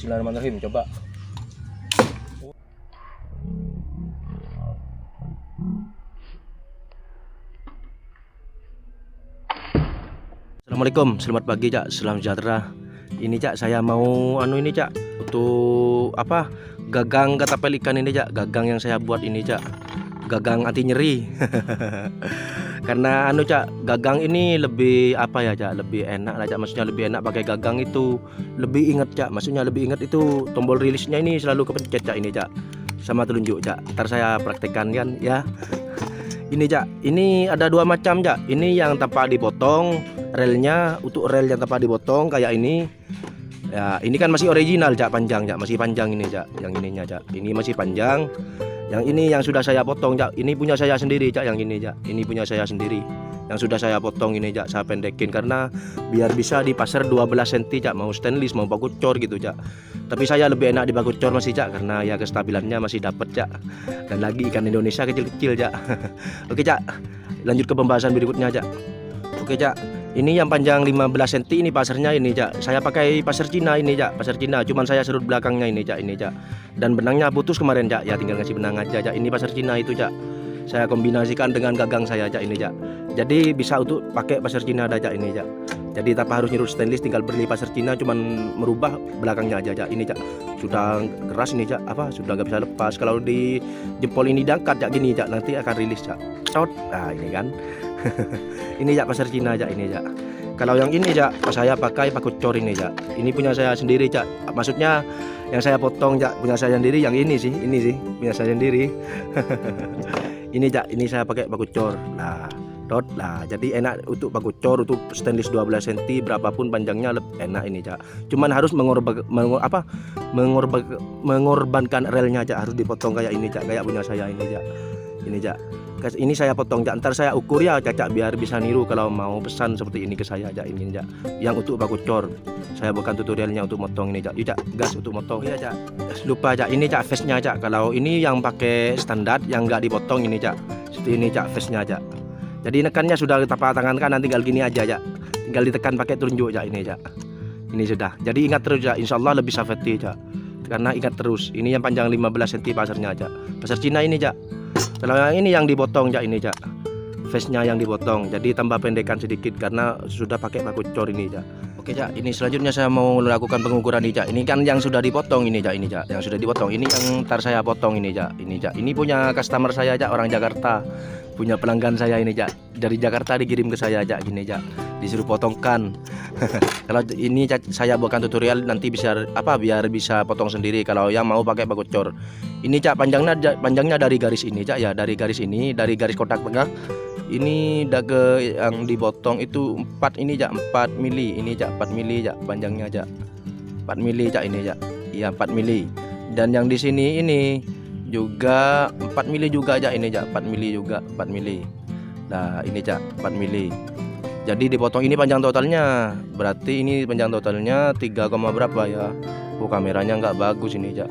Bismillahirrahmanirrahim. Coba. Assalamualaikum, selamat pagi Cak, salam sejahtera. Ini Cak, saya mau ini Cak, untuk apa? Gagang ketapel ikan ini Cak, gagang yang saya buat ini Cak. Gagang anti nyeri. Karena Cak, gagang ini lebih apa ya Cak, lebih enak lah Cak, maksudnya lebih enak pakai gagang itu, lebih inget Cak, maksudnya lebih inget itu tombol rilisnya ini selalu kepencet Cak ini Cak. Sama telunjuk Cak. Ntar saya praktekkan kan ya. Ini Cak, ini ada dua macam Cak. Ini yang tanpa dipotong relnya, untuk rel yang tanpa dipotong kayak ini. Ya, ini kan masih original Cak, panjang Cak, masih panjang ini Cak. Yang ininya Cak, ini masih panjang. Yang ini yang sudah saya potong Cak, ini punya saya sendiri Cak, yang ini Cak. Ini punya saya sendiri. Yang sudah saya potong ini Cak, saya pendekin karena biar bisa dipasar 12 cm Cak, mau stainless mau baku cor gitu Cak. Tapi saya lebih enak di baku cor masih Cak, karena ya kestabilannya masih dapat Cak. Dan lagi ikan Indonesia kecil-kecil Cak. Oke Cak, lanjut ke pembahasan berikutnya Cak. Oke Cak, ini yang panjang 15 cm ini pasarnya ini Cak. Saya pakai pasar Cina ini Cak, pasar Cina. Cuman saya serut belakangnya ini Cak, ini Cak. Dan benangnya putus kemarin Cak, ya tinggal ngasih benang aja Cak. Ini pasar Cina itu Cak. Saya kombinasikan dengan gagang saya Cak, ini Cak. Jadi bisa untuk pakai pasar Cina ada Cak, ini Cak. Jadi tanpa harus nyerut stainless, tinggal beli pasar Cina, cuman merubah belakangnya aja Cak. Ini Cak, sudah keras ini Cak, apa sudah nggak bisa lepas. Kalau di jempol ini diangkat Cak, gini Cak, nanti akan rilis Cak. Shot, nah ini kan. Ini Cak, pasar Cina Cak, ini Cak. Kalau yang ini Cak, saya pakai pakut cor ini Cak. Ini punya saya sendiri Cak. Maksudnya yang saya potong Cak, punya saya sendiri. Yang ini sih punya saya sendiri. Ini Cak, ini saya pakai pakut cor. Nah, dot lah. Jadi enak untuk pakut cor, untuk stainless 12 cm berapapun panjangnya enak ini Cak. Cuman harus mengorbankan relnya Cak, harus dipotong kayak ini Cak, kayak punya saya ini Cak. Ini Cak. Ini saya potong Cak, ntar saya ukur ya Cak, biar bisa niru kalau mau pesan seperti ini ke saya Cak, ini Cak. Yang untuk baku cor. Saya bukan tutorialnya untuk motong ini Cak. Yuk Cak, gas untuk motong. Iya Cak. Lupa Cak, ini Cak face-nya Cak. Kalau ini yang pakai standar yang enggak dipotong ini Cak. Seperti ini Cak face-nya Cak. Jadi nekannya sudah tapak tangan kanan, tinggal gini aja Cak. Tinggal ditekan pakai telunjuk Cak, ini Cak. Ini sudah. Jadi ingat terus Cak, insyaallah lebih safety Cak. Karena ingat terus, ini yang panjang 15 cm pasarnya Cak. Pasar Cina ini Cak. Kalau yang ini yang dipotong Cak, ini Cak. Face-nya yang dipotong. Jadi tambah pendekkan sedikit karena sudah pakai paku cor ini Cak. Oke Cak, ini selanjutnya saya mau melakukan pengukuran ini Cak. Ini kan yang sudah dipotong ini Cak, ini Cak. Yang sudah dipotong ini yang ntar saya potong ini Cak. Ini Cak. Ini punya customer saya Cak, orang Jakarta. Punya pelanggan saya ini Cak. Dari Jakarta dikirim ke saya Cak, gini Cak. Disuruh potongkan. Kalau ini Cak, saya buatkan tutorial nanti bisa biar bisa potong sendiri kalau yang mau pakai paku cor. Ini Cak, panjangnya dari garis ini Cak ya, dari garis ini, dari garis kotak tengah. Ini dage yang dipotong itu 4 ini Cak, 4 mili. Ini Cak, 4 mili Cak, panjangnya Cak. 4 mili Cak, ini Cak. Iya, 4 mili. Dan yang di sini ini juga 4 mili juga Cak, ini Cak, 4 mili juga, 4 mili. Nah, ini Cak, 4 mili. Jadi dipotong ini panjang totalnya. Berarti ini panjang totalnya 3, berapa ya? Oh, kameranya nggak bagus ini Cak.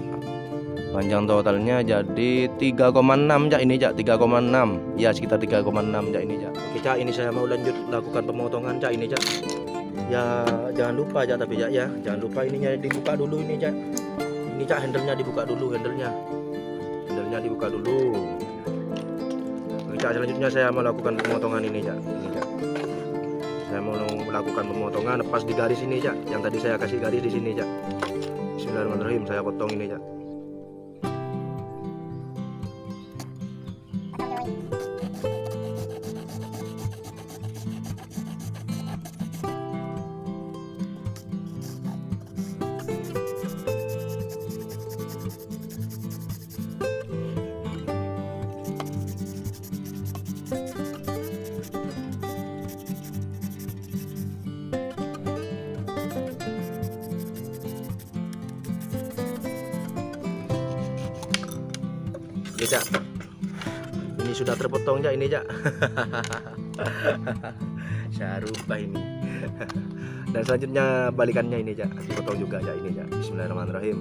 Panjang totalnya jadi 3,6 Cak, ini Cak, 3,6. Ya, sekitar 3,6 Cak, ini Cak. Oke Cak, ini saya mau lanjut lakukan pemotongan Cak, ini Cak. Ya, jangan lupa Cak, tapi Cak ya, jangan lupa ininya dibuka dulu ini Cak. Ini Cak, handle-nya dibuka dulu, handle-nya dibuka dulu. Oke Cak, selanjutnya saya melakukan pemotongan ini Cak. Ini Cak. Saya mau melakukan pemotongan lepas di garis ini Cak. Yang tadi saya kasih garis di sini Cak. Bismillahirrahmanirrahim, saya potong ini Cak. Oke Cak, ini sudah terpotong Cak, ini Cak. Saya rubah ini. Dan selanjutnya balikannya ini Cak, dipotong juga Cak, ini Cak. Bismillahirrahmanirrahim.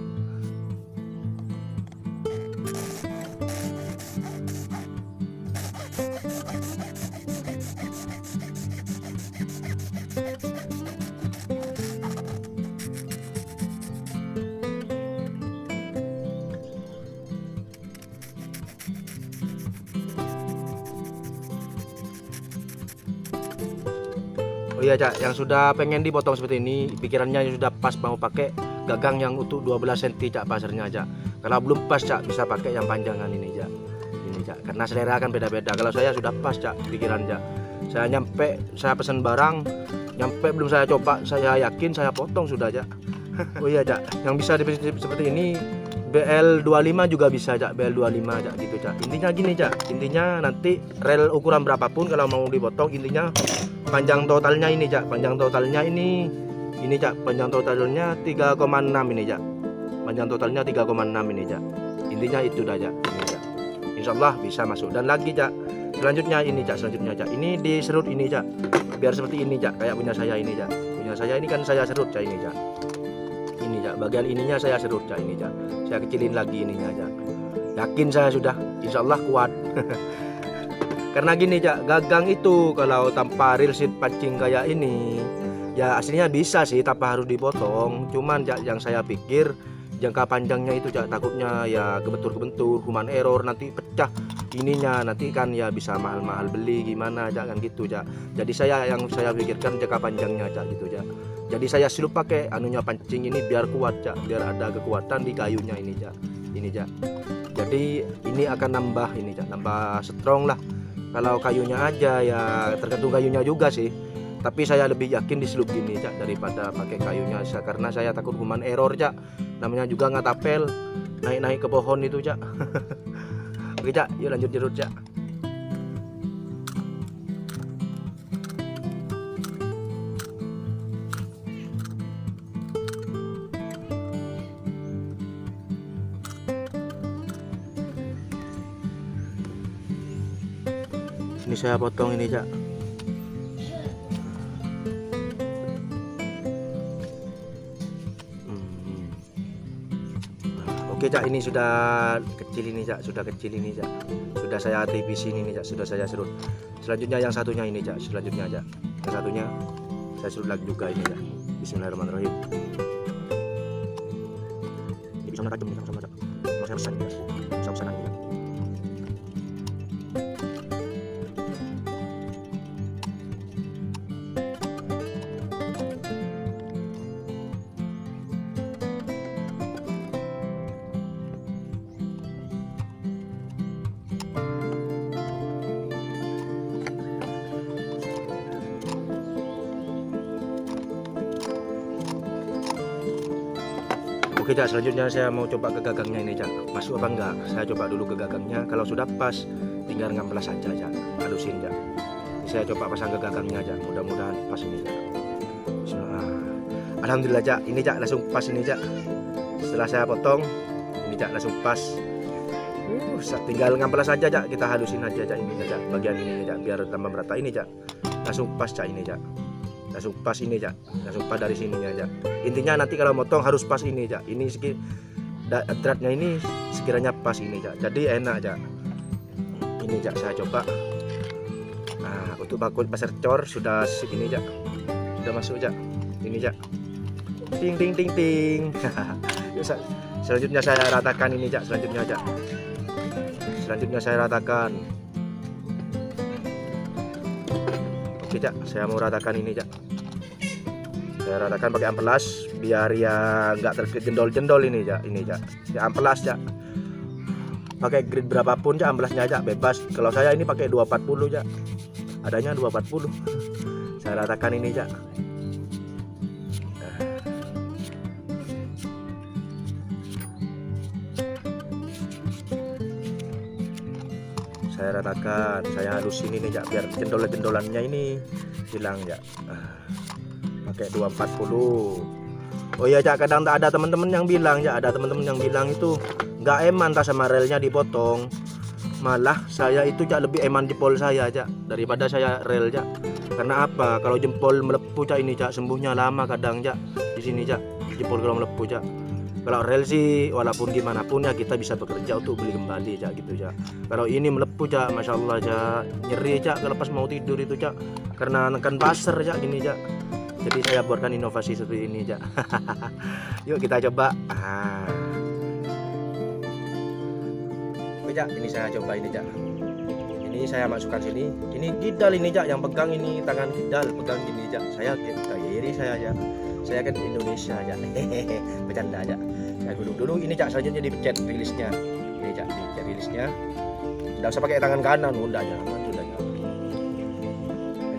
Oh iya Cak, yang sudah pengen dipotong seperti ini, pikirannya sudah pas mau pakai gagang yang untuk 12 cm Cak pasarnya Cak. Kalau belum pas Cak, bisa pakai yang panjangan ini Cak. Ini Cak, karena selera kan beda-beda. Kalau saya sudah pas Cak pikiran Cak. Saya nyampe, saya pesan barang, nyampe belum saya coba, saya yakin saya potong sudah Cak. Oh iya Cak, yang bisa seperti ini BL25 juga bisa Cak, BL25 Cak gitu Cak. Intinya gini Cak, intinya nanti rel ukuran berapapun kalau mau dipotong, intinya panjang totalnya ini Cak, panjang totalnya ini Cak, panjang totalnya 3,6 ini Cak. Panjang totalnya 3,6 ini Cak. Intinya itu dah Cak, ini Cak. Insyaallah bisa masuk. Dan lagi Cak, selanjutnya ini Cak, selanjutnya Cak. Ini diserut ini Cak. Biar seperti ini Cak, kayak punya saya ini Cak. Punya saya ini kan saya serut Cak ini Cak. Ini Cak, bagian ininya saya serut Cak ini Cak. Saya kecilin lagi ininya Cak. Yakin saya sudah, insyaallah kuat. Karena gini Cak, gagang itu kalau tanpa real seat pancing kayak ini ya aslinya bisa sih tanpa harus dipotong. Cuman Cak, yang saya pikir jangka panjangnya itu Cak, takutnya ya kebentur-kebentur, human error, nanti pecah ininya, nanti kan ya bisa mahal-mahal beli gimana Cak, kan gitu Cak. Jadi yang saya pikirkan jangka panjangnya Cak gitu Cak. Jadi saya silup pakai anunya pancing ini biar kuat Cak, biar ada kekuatan di kayunya ini Cak. Ini Cak. Jadi ini akan nambah ini Cak, nambah strong lah. Kalau kayunya aja ya tergantung kayunya juga sih. Tapi saya lebih yakin disilup gini Cak daripada pakai kayunya, karena saya takut human error Cak. Namanya juga ngatapel, naik-naik ke pohon itu Cak. Oke Cak, yuk lanjut jerut Cak. Ini saya potong ini Cak. Oke Cak, ini sudah kecil ini Cak, sudah kecil ini Cak. Sudah saya tipis ini Cak, sudah saya serut. Selanjutnya yang satunya ini Cak, selanjutnya Cak. Yang satunya saya serut lagi juga ini Cak. Bismillahirrahmanirrahim. Ini bisa tajam nih sama-sama Cak. Mau saya pesan ini Cak. Saya pesanan ini Cak. Oke Cak, selanjutnya saya mau coba ke gagangnya ini Cak. Masuk apa enggak? Saya coba dulu ke gagangnya. Kalau sudah pas, tinggal ngamplas saja Cak. Halusin Cak. Ini saya coba pasang ke gagangnya Cak. Mudah-mudahan pas ini Cak. Alhamdulillah Cak, ini Cak langsung pas ini Cak. Setelah saya potong, ini Cak langsung pas. Tinggal ngamplas saja Cak. Kita halusin aja Cak ini Cak. Bagian ini Cak, biar tambah merata ini Cak. Langsung pas Cak ini Cak. Langsung pas ini Cak, langsung pas dari sininya Cak. Intinya nanti kalau motong harus pas ini Cak. Ini dratnya ini sekiranya pas ini Cak. Jadi enak Cak. Ini Cak saya coba. Nah, untuk bakul pasar cor sudah ini Cak. Sudah masuk Cak. Ini Cak. Ting ting ting ting. Selanjutnya saya ratakan ini Cak. Selanjutnya Cak. Selanjutnya saya ratakan. Oke Cak, saya mau ratakan ini Cak. Saya ratakan pakai amplas biar ya nggak terjendol-jendol ini Cak. Ini Cak, ya amplas Cak. Pakai grid berapapun Cak, amplasnya Cak bebas. Kalau saya ini pakai 240 Cak. Adanya 240. Saya ratakan ini Cak. Saya ratakan, saya halusin ini Cak biar jendol-jendolannya ini hilang Cak. Pakai 240. Oh iya Cak, kadang tak ada teman-teman yang bilang Cak, ada teman-teman yang bilang itu nggak eman tas sama relnya dipotong. Malah saya itu Cak lebih eman jempol saya Cak daripada saya rel Cak. Karena apa? Kalau jempol melepuh Cak ini Cak, sembuhnya lama kadang Cak. Di sini Cak, jempol kalau melepuh Cak. Kalau rel sih walaupun gimana pun ya kita bisa bekerja untuk beli kembali Cak gitu Cak. Kalau ini melepuh Cak, Masya Allah Cak, nyeri Cak kalau pas mau tidur itu Cak, karena nekan pasar Cak gini Cak. Jadi saya buatkan inovasi seperti ini Cak. Yuk kita coba. Oke Cak, ini saya coba ini Cak. Ini ini saya masukkan sini. Ini kidal ini jak, yang pegang ini tangan kidal, pegang gini jak. Saya kiri saya ya. Saya kan di Indonesia ya. Bercanda aja. Saya duduk dulu ini jak, saja jadi pencet rilisnya. Ini jak, pencet rilisnya. Tidak usah pakai tangan kanan, udah aja, udah aja.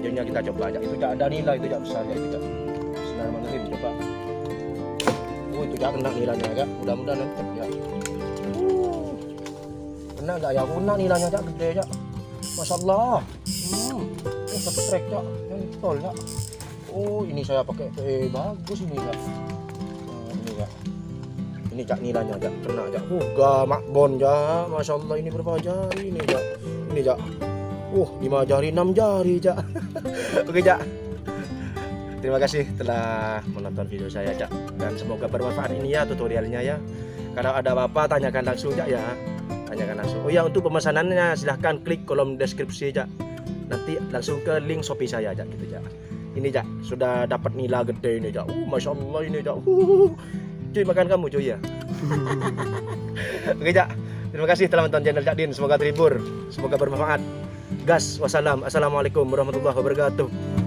Lanjutnya kita coba aja. Itu jak ada nilai itu jak besar ya itu jak. Bismillahirrahmanirrahim coba. Oh itu jak kena nilainya jak. Mudah-mudahan nanti ya. Kena enggak ya? Kena nilainya jak gede jak. Masya Allah. Ini ketrek jak, pentol jak. Oh ini saya pakai bagus ini jak. Ini jak. Ini jak nilainya jak, kena jak. Gamak bon jak. Masya Allah ini berapa jari ini jak. Ini jak. 5 jari 6 jari jak. Oke jak. Terima kasih telah menonton video saya jak. Dan semoga bermanfaat ini ya tutorialnya ya. Kalau ada apa-apa tanyakan langsung jak ya. Tanyakan langsung. Oh ya untuk pemesanannya silahkan klik kolom deskripsi jak. Nanti langsung ke link Shopee saya jak gitu jak. Ini jak sudah dapat nila gede ini jak. Masya Allah ini jak. Cuy makan kamu cuy ya. Oke jak. Terima kasih telah menonton channel Jak Din. Semoga terhibur. Semoga bermanfaat. Gas. Wassalam. Assalamualaikum warahmatullahi wabarakatuh.